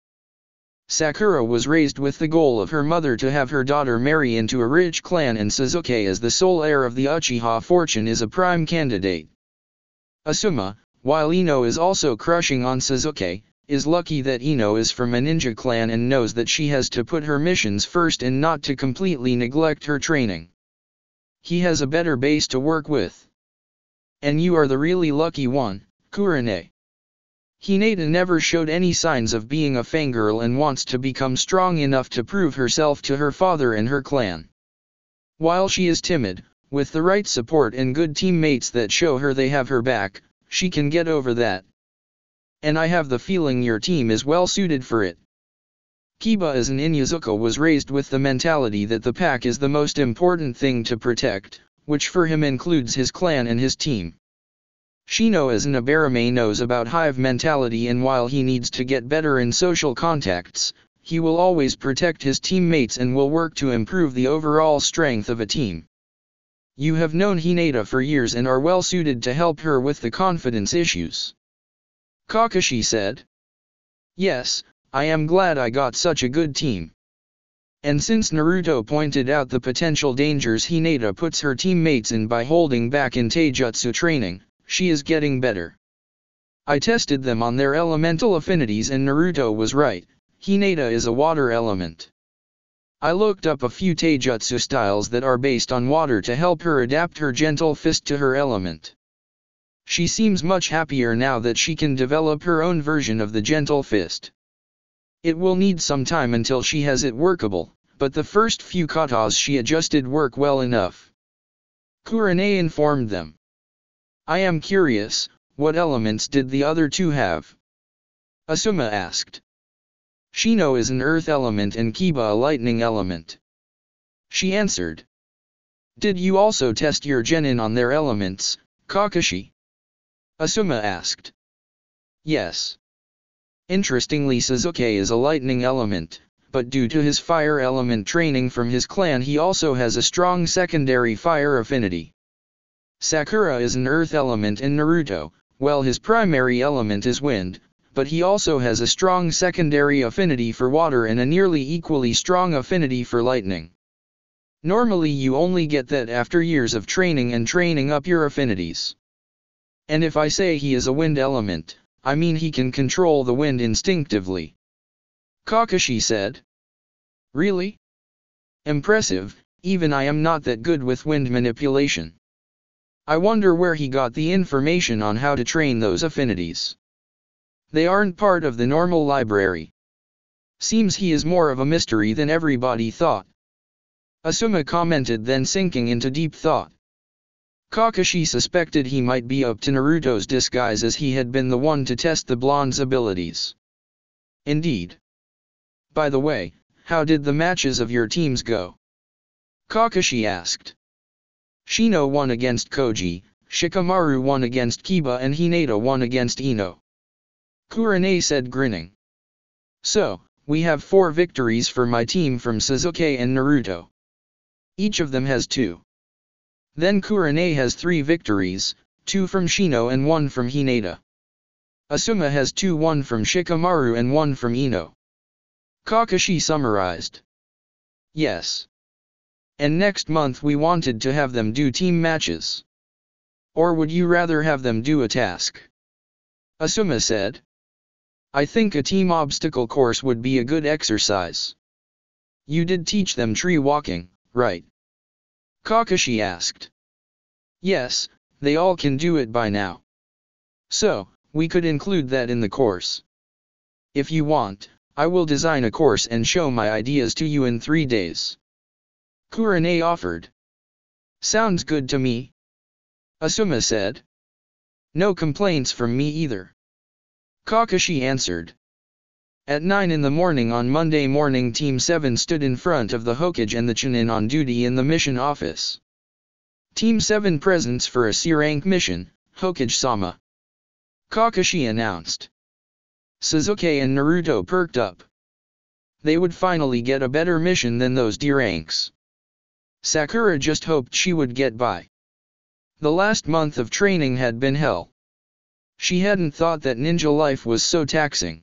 S1: Sakura was raised with the goal of her mother to have her daughter marry into a rich clan, and Sasuke as the sole heir of the Uchiha fortune is a prime candidate. Asuma, while Ino is also crushing on Sasuke, is lucky that Ino is from a ninja clan and knows that she has to put her missions first and not to completely neglect her training. He has a better base to work with. And you are the really lucky one, Kurane. Hinata never showed any signs of being a fangirl and wants to become strong enough to prove herself to her father and her clan. While she is timid, with the right support and good teammates that show her they have her back, she can get over that. And I have the feeling your team is well suited for it. Kiba as an Inuzuka was raised with the mentality that the pack is the most important thing to protect, which for him includes his clan and his team. Shino as an Abarame knows about hive mentality, and while he needs to get better in social contacts, he will always protect his teammates and will work to improve the overall strength of a team. You have known Hinata for years and are well suited to help her with the confidence issues. Kakashi said. Yes, I am glad I got such a good team. And since Naruto pointed out the potential dangers Hinata puts her teammates in by holding back in taijutsu training, she is getting better. I tested them on their elemental affinities and Naruto was right, Hinata is a water element. I looked up a few taijutsu styles that are based on water to help her adapt her gentle fist to her element. She seems much happier now that she can develop her own version of the gentle fist. It will need some time until she has it workable, but the first few katas she adjusted work well enough. Kurane informed them. I am curious, what elements did the other two have? Asuma asked. Shino is an earth element and Kiba a lightning element. She answered. Did you also test your genin on their elements, Kakashi? Asuma asked. Yes. Interestingly, Sasuke is a lightning element, but due to his fire element training from his clan, he also has a strong secondary fire affinity. Sakura is an earth element in Naruto, while his primary element is wind, but he also has a strong secondary affinity for water and a nearly equally strong affinity for lightning. Normally you only get that after years of training and training up your affinities. And if I say he is a wind element, I mean he can control the wind instinctively. Kakashi said. Really? Impressive, even I am not that good with wind manipulation. I wonder where he got the information on how to train those affinities. They aren't part of the normal library. Seems he is more of a mystery than everybody thought. Asuma commented, then sinking into deep thought. Kakashi suspected he might be up to Naruto's disguise, as he had been the one to test the blonde's abilities. Indeed. By the way, how did the matches of your teams go? Kakashi asked. Shino won against Koji, Shikamaru won against Kiba, and Hinata won against Ino. Kurane said, grinning. So, we have 4 victories for my team from Sasuke and Naruto. Each of them has 2. Then Kurane has 3 victories, 2 from Shino and 1 from Hinata. Asuma has 2, 1 from Shikamaru and 1 from Ino. Kakashi summarized. Yes. And next month we wanted to have them do team matches. Or would you rather have them do a task? Asuma said. I think a team obstacle course would be a good exercise. You did teach them tree walking, right? Kakashi asked. Yes, they all can do it by now. So, we could include that in the course. If you want, I will design a course and show my ideas to you in 3 days. Kurane offered. Sounds good to me. Asuma said. No complaints from me either. Kakashi answered. At 9 in the morning on Monday morning, Team 7 stood in front of the Hokage and the Chunin on duty in the mission office. Team 7 presents for a Searank mission, Hokage-sama. Kakashi announced. Sasuke and Naruto perked up. They would finally get a better mission than those D-ranks. Sakura just hoped she would get by. The last month of training had been hell. She hadn't thought that ninja life was so taxing.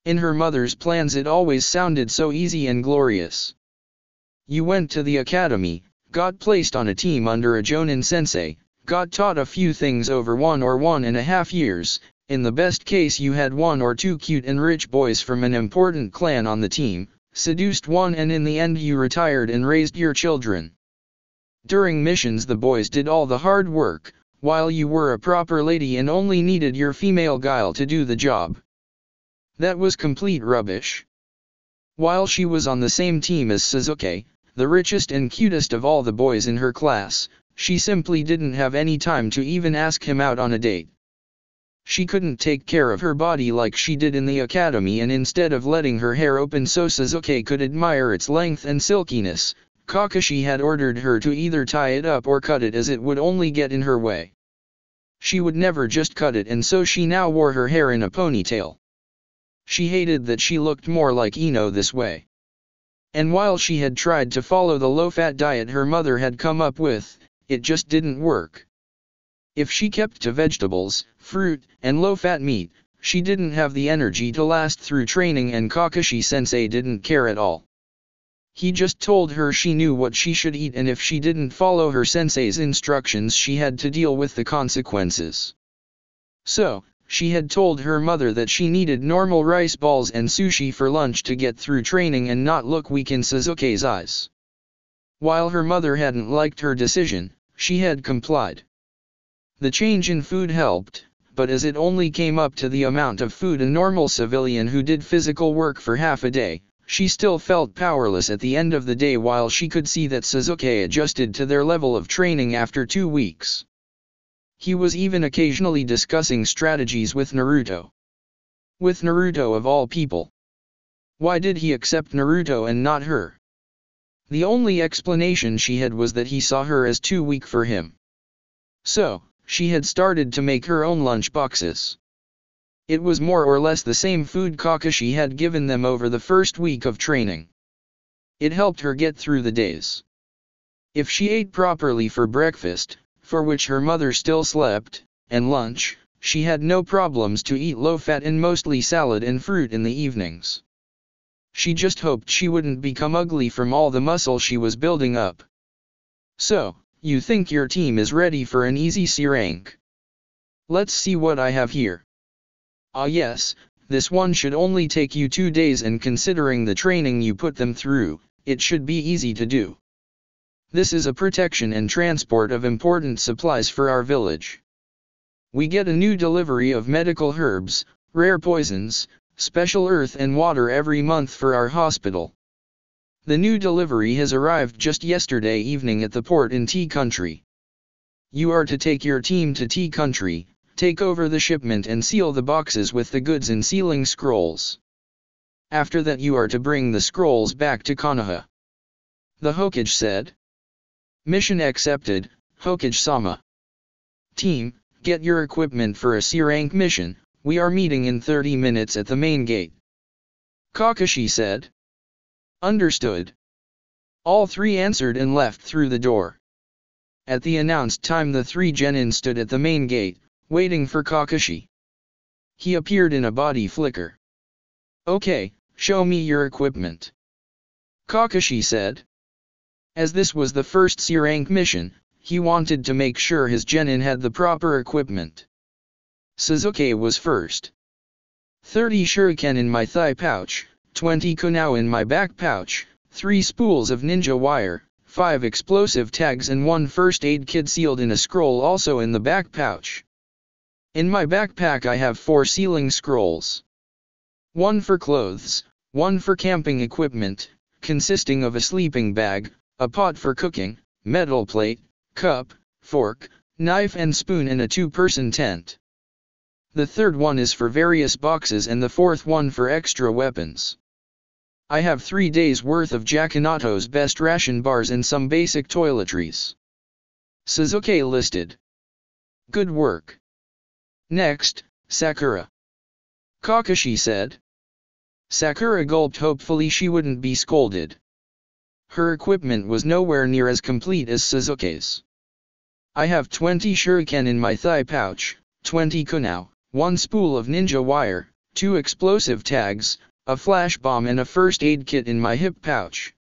S1: In her mother's plans it always sounded so easy and glorious. You went to the academy, got placed on a team under a Jonin sensei, got taught a few things over 1 or 1.5 years, in the best case you had 1 or 2 cute and rich boys from an important clan on the team, seduced one, and in the end you retired and raised your children. During missions the boys did all the hard work, while you were a proper lady and only needed your female guile to do the job. That was complete rubbish. While she was on the same team as Sasuke, the richest and cutest of all the boys in her class, she simply didn't have any time to even ask him out on a date. She couldn't take care of her body like she did in the academy, and instead of letting her hair open so Sasuke could admire its length and silkiness, Kakashi had ordered her to either tie it up or cut it, as it would only get in her way. She would never just cut it, and so she now wore her hair in a ponytail. She hated that she looked more like Ino this way. And while she had tried to follow the low-fat diet her mother had come up with, it just didn't work. If she kept to vegetables, fruit, and low-fat meat, she didn't have the energy to last through training, and Kakashi-sensei didn't care at all. He just told her she knew what she should eat, and if she didn't follow her sensei's instructions she had to deal with the consequences. So, she had told her mother that she needed normal rice balls and sushi for lunch to get through training and not look weak in Sasuke's eyes. While her mother hadn't liked her decision, she had complied. The change in food helped, but as it only came up to the amount of food a normal civilian who did physical work for half a day, she still felt powerless at the end of the day, while she could see that Sasuke adjusted to their level of training after 2 weeks. He was even occasionally discussing strategies with Naruto. With Naruto of all people. Why did he accept Naruto and not her? The only explanation she had was that he saw her as too weak for him. So, she had started to make her own lunch boxes. It was more or less the same food Kakashi had given them over the first week of training. It helped her get through the days. If she ate properly for breakfast, for which her mother still slept, and lunch, she had no problems to eat low-fat and mostly salad and fruit in the evenings. She just hoped she wouldn't become ugly from all the muscle she was building up. So, you think your team is ready for an easy Searank? Let's see what I have here. Ah yes, this one should only take you 2 days, and considering the training you put them through, it should be easy to do. This is a protection and transport of important supplies for our village. We get a new delivery of medical herbs, rare poisons, special earth and water every month for our hospital. The new delivery has arrived just yesterday evening at the port in Tea Country. You are to take your team to Tea Country, take over the shipment and seal the boxes with the goods in sealing scrolls. After that you are to bring the scrolls back to Konoha. The Hokage said. Mission accepted, Hokage-sama. Team, get your equipment for a Searank mission, we are meeting in 30 minutes at the main gate. Kakashi said. Understood. All three answered and left through the door. At the announced time the 3 genin stood at the main gate, waiting for Kakashi. He appeared in a body flicker. Okay, show me your equipment. Kakashi said. As this was the first Searank mission, he wanted to make sure his genin had the proper equipment. Sasuke was first. 30 shuriken in my thigh pouch, 20 kunao in my back pouch, 3 spools of ninja wire, 5 explosive tags and 1 first aid kit sealed in a scroll also in the back pouch. In my backpack I have 4 sealing scrolls. 1 for clothes, 1 for camping equipment, consisting of a sleeping bag, a pot for cooking, metal plate, cup, fork, knife and spoon and a 2-person tent. The third one is for various boxes and the 4th one for extra weapons. I have 3 days worth of Jakinato's best ration bars and some basic toiletries. Sasuke listed. Good work. Next, Sakura. Kakashi said. Sakura gulped, hopefully she wouldn't be scolded. Her equipment was nowhere near as complete as Sasuke's. I have 20 shuriken in my thigh pouch, 20 kunao, 1 spool of ninja wire, 2 explosive tags, a flash bomb and a first aid kit in my hip pouch.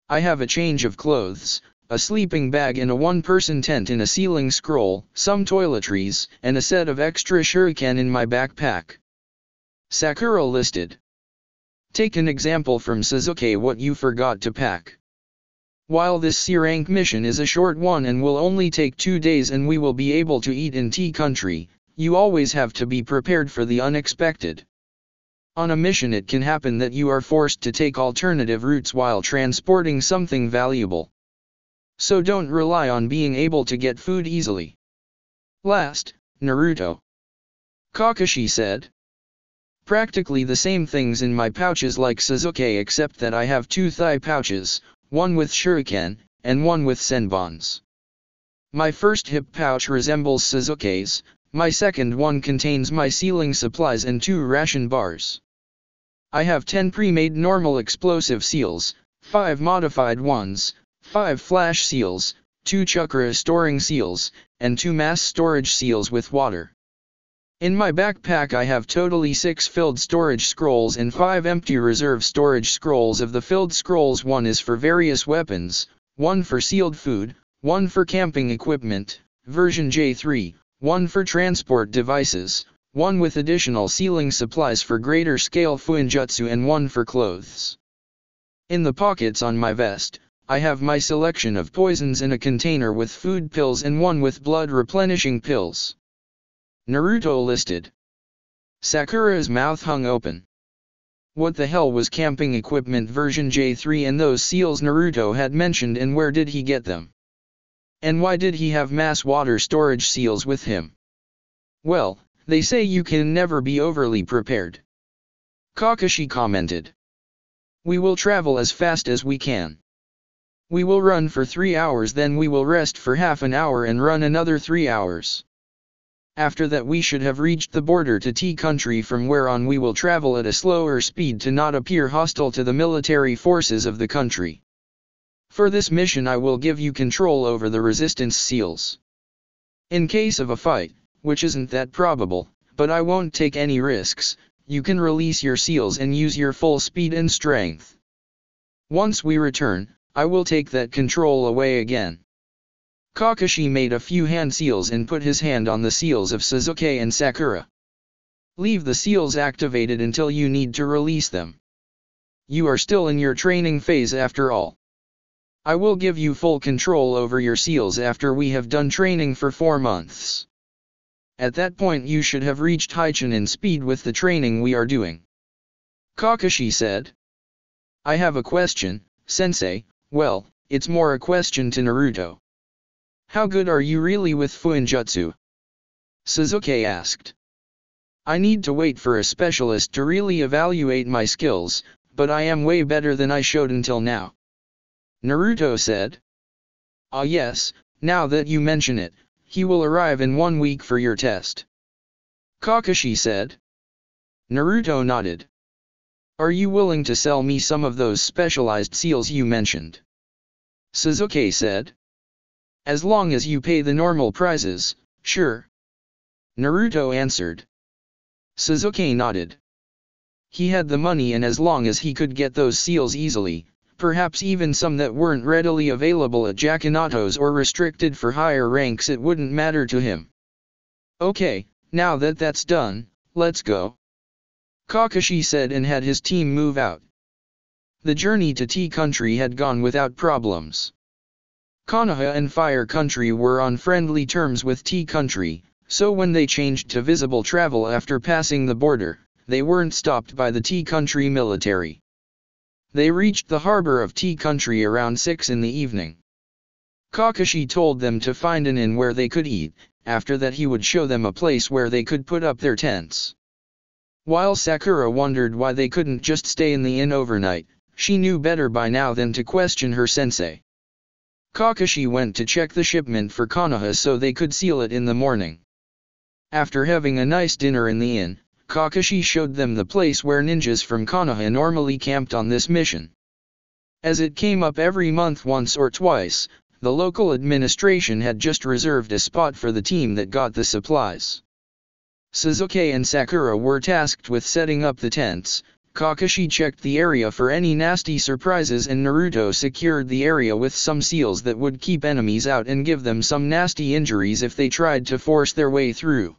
S1: I have a change of clothes, a sleeping bag and a 1-person tent in a sealing scroll, some toiletries, and a set of extra shuriken in my backpack. Sakura listed. Take an example from Sasuke what you forgot to pack. While this Searank mission is a short one and will only take 2 days and we will be able to eat in Tea Country, you always have to be prepared for the unexpected. On a mission it can happen that you are forced to take alternative routes while transporting something valuable. So don't rely on being able to get food easily. Last, Naruto. Kakashi said. Practically the same things in my pouches like Sasuke except that I have 2 thigh pouches, one with shuriken, and one with senbons. My first hip pouch resembles Sasuke's, my second one contains my sealing supplies and 2 ration bars. I have 10 pre-made normal explosive seals, 5 modified ones, 5 flash seals, 2 chakra storing seals, and 2 mass storage seals with water. In my backpack I have totally 6 filled storage scrolls and 5 empty reserve storage scrolls. Of the filled scrolls, 1 is for various weapons, 1 for sealed food, 1 for camping equipment, version J3, 1 for transport devices, 1 with additional sealing supplies for greater scale fuinjutsu and 1 for clothes. In the pockets on my vest, I have my selection of poisons in a container with food pills and 1 with blood replenishing pills. Naruto listed. Sakura's mouth hung open. What the hell was camping equipment version J3 and those seals Naruto had mentioned, and where did he get them? And why did he have mass water storage seals with him? Well, they say you can never be overly prepared. Kakashi commented. We will travel as fast as we can. We will run for 3 hours, then we will rest for half an hour and run another 3 hours. After that we should have reached the border to T country, from where on we will travel at a slower speed to not appear hostile to the military forces of the country. For this mission I will give you control over the resistance seals. In case of a fight, which isn't that probable, but I won't take any risks, you can release your seals and use your full speed and strength. Once we return, I will take that control away again. Kakashi made a few hand seals and put his hand on the seals of Sasuke and Sakura. Leave the seals activated until you need to release them. You are still in your training phase after all. I will give you full control over your seals after we have done training for 4 months. At that point you should have reached high Chunin speed with the training we are doing. Kakashi said. I have a question, Sensei. Well, it's more a question to Naruto. How good are you really with Fuinjutsu? Sasuke asked. I need to wait for a specialist to really evaluate my skills, but I am way better than I showed until now. Naruto said. Ah yes, now that you mention it, he will arrive in 1 week for your test. Kakashi said. Naruto nodded. Are you willing to sell me some of those specialized seals you mentioned? Sasuke said. As long as you pay the normal prices, sure. Naruto answered. Sasuke nodded. He had the money, and as long as he could get those seals easily, perhaps even some that weren't readily available at Jakinato's or restricted for higher ranks, it wouldn't matter to him. Okay, now that that's done, let's go. Kakashi said and had his team move out. The journey to Tea Country had gone without problems. Konoha and Fire Country were on friendly terms with Tea Country, so when they changed to visible travel after passing the border, they weren't stopped by the Tea Country military. They reached the harbor of Tea Country around 6 in the evening. Kakashi told them to find an inn where they could eat, after that he would show them a place where they could put up their tents. While Sakura wondered why they couldn't just stay in the inn overnight, she knew better by now than to question her sensei. Kakashi went to check the shipment for Konoha so they could seal it in the morning. After having a nice dinner in the inn, Kakashi showed them the place where ninjas from Konoha normally camped on this mission. As it came up every month once or twice, the local administration had just reserved a spot for the team that got the supplies. Sasuke and Sakura were tasked with setting up the tents. Kakashi checked the area for any nasty surprises, and Naruto secured the area with some seals that would keep enemies out and give them some nasty injuries if they tried to force their way through.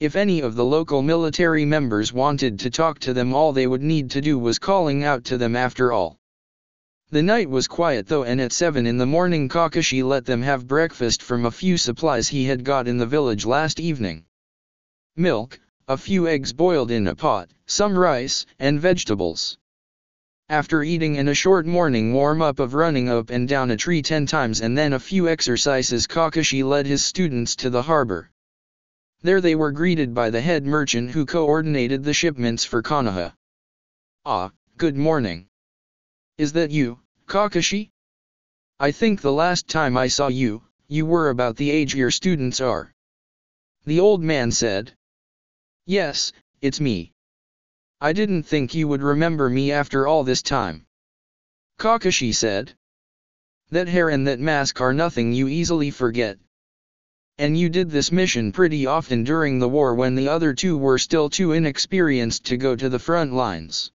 S1: If any of the local military members wanted to talk to them, all they would need to do was calling out to them after all. The night was quiet though, and at 7 in the morning Kakashi let them have breakfast from a few supplies he had got in the village last evening. Milk, a few eggs boiled in a pot, some rice, and vegetables. After eating and a short morning warm-up of running up and down a tree 10 times and then a few exercises, Kakashi led his students to the harbor. There they were greeted by the head merchant who coordinated the shipments for Konoha. Ah, good morning. Is that you, Kakashi? I think the last time I saw you, you were about the age your students are. The old man said. Yes, it's me. I didn't think you would remember me after all this time. Kakashi said. That hair and that mask are nothing you easily forget. And you did this mission pretty often during the war when the other two were still too inexperienced to go to the front lines.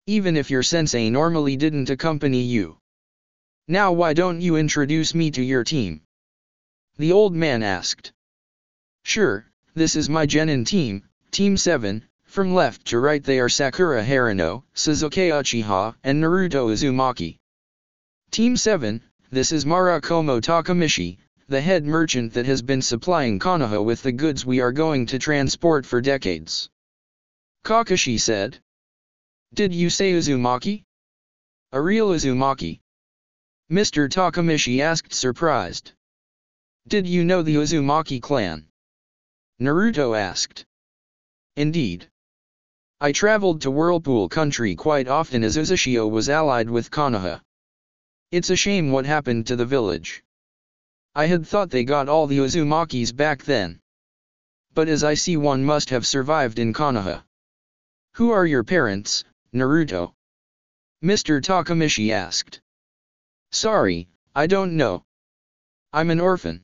S1: Even if your sensei normally didn't accompany you. Now why don't you introduce me to your team? The old man asked. Sure, this is my genin team, Team 7, from left to right they are Sakura Harano, Sasuke Uchiha, and Naruto Uzumaki. Team 7, this is Murakumo Takamichi, the head merchant that has been supplying Konoha with the goods we are going to transport for decades. Kakashi said. Did you say Uzumaki? A real Uzumaki? Mr. Takamichi asked, surprised. Did you know the Uzumaki clan? Naruto asked. Indeed. I traveled to Whirlpool Country quite often as Uzushio was allied with Konoha. It's a shame what happened to the village. I had thought they got all the Uzumakis back then. but as I see one must have survived in Konoha. Who are your parents, Naruto? Mr. Takamichi asked. Sorry, I don't know. I'm an orphan.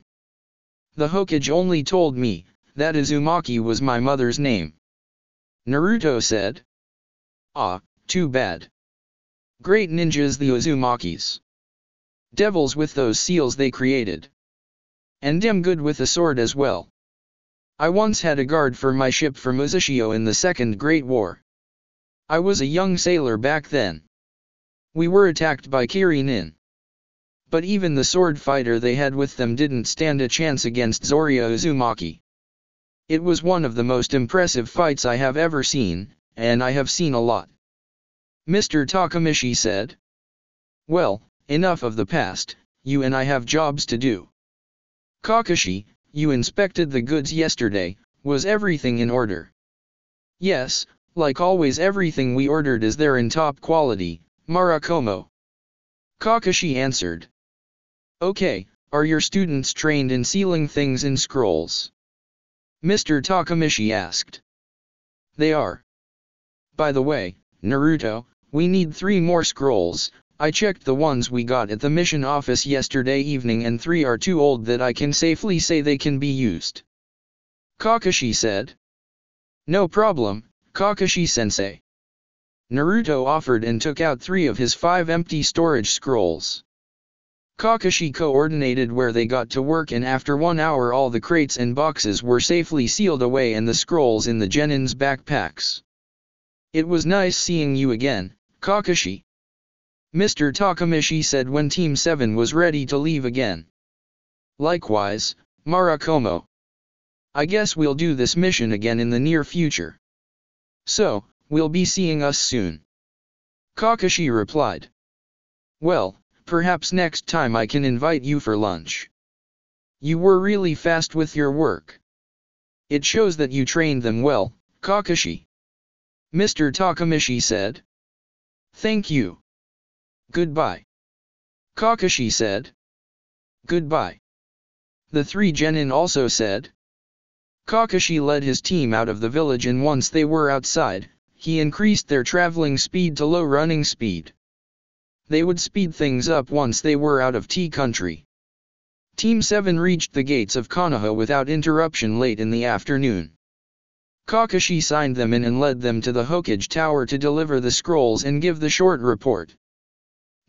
S1: The Hokage only told me that Uzumaki was my mother's name. Naruto said. Ah, too bad. Great ninjas the Uzumakis. Devils with those seals they created. And damn good with a sword as well. I once had a guard for my ship from Uzashio in the Second Great War. I was a young sailor back then. We were attacked by Kirinin. But even the sword fighter they had with them didn't stand a chance against Zorya Uzumaki. It was one of the most impressive fights I have ever seen, and I have seen a lot. Mr. Takamichi said. Well, enough of the past, you and I have jobs to do. Kakashi, you inspected the goods yesterday, was everything in order? Yes, like always everything we ordered is there in top quality, Murakumo. Kakashi answered. Okay, are your students trained in sealing things in scrolls? Mr. Takamichi asked. They are. By the way, Naruto, we need 3 more scrolls. I checked the ones we got at the mission office yesterday evening and 3 are too old that I can safely say they can be used. Kakashi said. No problem, Kakashi-sensei. Naruto offered and took out 3 of his 5 empty storage scrolls. Kakashi coordinated where they got to work and after 1 hour all the crates and boxes were safely sealed away and the scrolls in the genin's backpacks. It was nice seeing you again, Kakashi. Mr. Takamichi said when Team 7 was ready to leave again. Likewise, Murakumo. I guess we'll do this mission again in the near future. So, we'll be seeing us soon. Kakashi replied. Well, perhaps next time I can invite you for lunch. You were really fast with your work. It shows that you trained them well, Kakashi. Mr. Takamichi said. Thank you. Goodbye. Kakashi said. Goodbye. The 3 genin also said. Kakashi led his team out of the village and once they were outside, he increased their traveling speed to low running speed. They would speed things up once they were out of Tea Country. Team 7 reached the gates of Konoha without interruption late in the afternoon. Kakashi signed them in and led them to the Hokage Tower to deliver the scrolls and give the short report.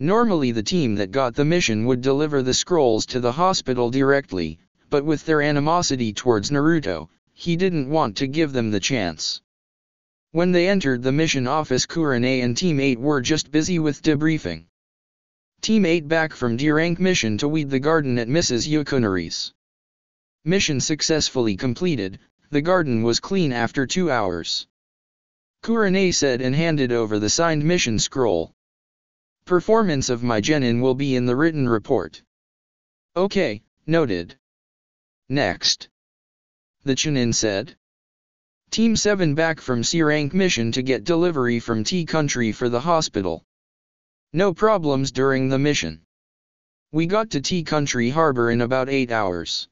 S1: Normally the team that got the mission would deliver the scrolls to the hospital directly, but with their animosity towards Naruto, he didn't want to give them the chance. When they entered the mission office, Kurenai and Team 8 were just busy with debriefing. Team 8 back from D-rank mission to weed the garden at Mrs. Yakunari's. Mission successfully completed, the garden was clean after 2 hours. Kurenai said and handed over the signed mission scroll. Performance of my genin will be in the written report. Okay, noted. Next. The Chunin said. Team 7 back from Searank mission to get delivery from Tea Country for the hospital. No problems during the mission. We got to Tea Country Harbor in about 8 hours.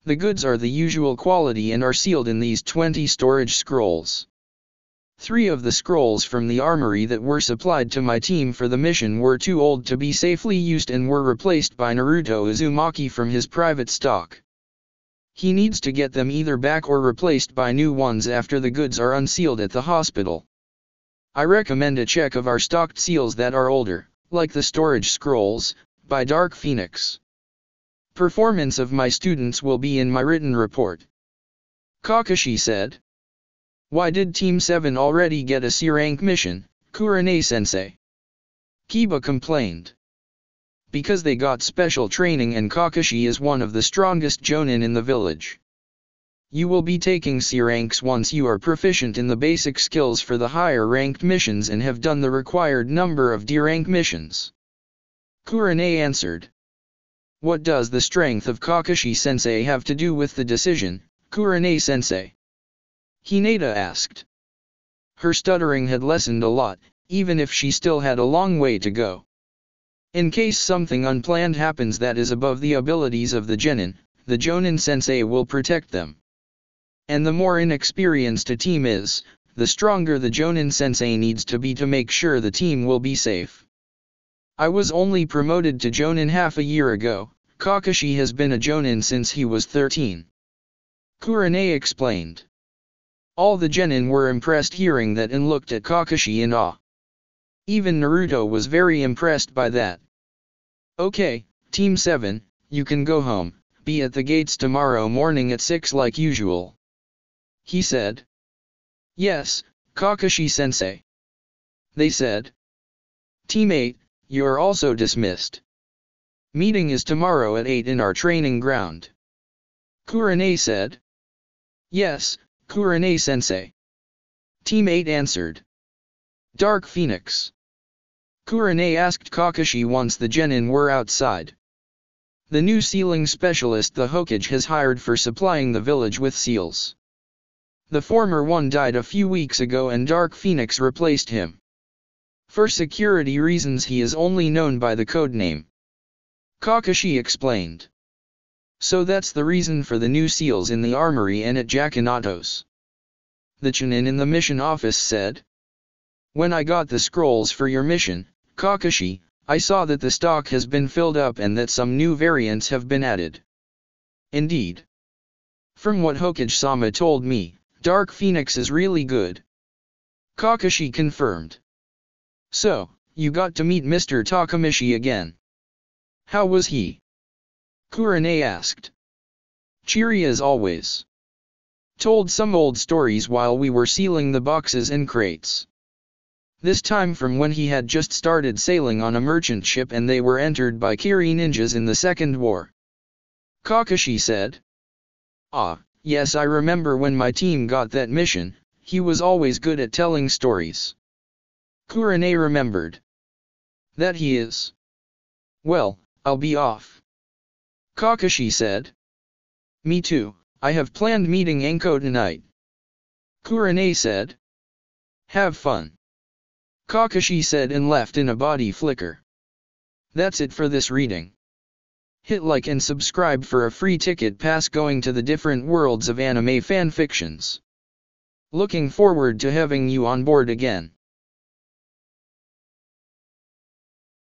S1: The goods are the usual quality and are sealed in these 20 storage scrolls. 3 of the scrolls from the armory that were supplied to my team for the mission were too old to be safely used and were replaced by Naruto Uzumaki from his private stock. He needs to get them either back or replaced by new ones after the goods are unsealed at the hospital. I recommend a check of our stocked seals that are older, like the storage scrolls, by Dark Phoenix. Performance of my students will be in my written report. Kakashi said. Why did Team 7 already get a C-rank mission, Kurenai-sensei? Kiba complained. Because they got special training and Kakashi is one of the strongest jonin in the village. You will be taking C-ranks once you are proficient in the basic skills for the higher ranked missions and have done the required number of D-rank missions. Kurenai answered. What does the strength of Kakashi-sensei have to do with the decision, Kurenai-sensei? Hinata asked. Her stuttering had lessened a lot, even if she still had a long way to go. In case something unplanned happens that is above the abilities of the genin, the Jonin sensei will protect them. And the more inexperienced a team is, the stronger the Jonin sensei needs to be to make sure the team will be safe. I was only promoted to Jonin half a year ago. Kakashi has been a Jonin since he was 13. Kurane explained. All the genin were impressed hearing that and looked at Kakashi in awe. Even Naruto was very impressed by that. Okay, Team 7, you can go home, be at the gates tomorrow morning at 6 like usual. He said. Yes, Kakashi-sensei. They said. Team 8, you're also dismissed. Meeting is tomorrow at 8 in our training ground. Kurane said. Yes, Kurane-sensei. Team 8 answered. Dark Phoenix. Kurane asked Kakashi once the genin were outside. The new sealing specialist the Hokage has hired for supplying the village with seals. The former one died a few weeks ago and Dark Phoenix replaced him. For security reasons he is only known by the code name. Kakashi explained. So that's the reason for the new seals in the armory and at Jakinato's. The Chunin in the mission office said. When I got the scrolls for your mission, Kakashi, I saw that the stock has been filled up and that some new variants have been added. Indeed. From what Hokage-sama told me, Dark Phoenix is really good. Kakashi confirmed. So, you got to meet Mr. Takamichi again. How was he? Kurane asked. Cheery as always. Told some old stories while we were sealing the boxes and crates. This time from when he had just started sailing on a merchant ship and they were entered by Kiri ninjas in the Second War. Kakashi said. Ah, yes, I remember when my team got that mission, he was always good at telling stories. Kurane remembered. That he is. Well, I'll be off. Kakashi said. Me too, I have planned meeting Anko tonight. Kurane said. Have fun. Kakashi said and left in a body flicker. That's it for this reading. Hit like and subscribe for a free ticket pass going to the different worlds of anime fanfictions. Looking forward to having you on board again.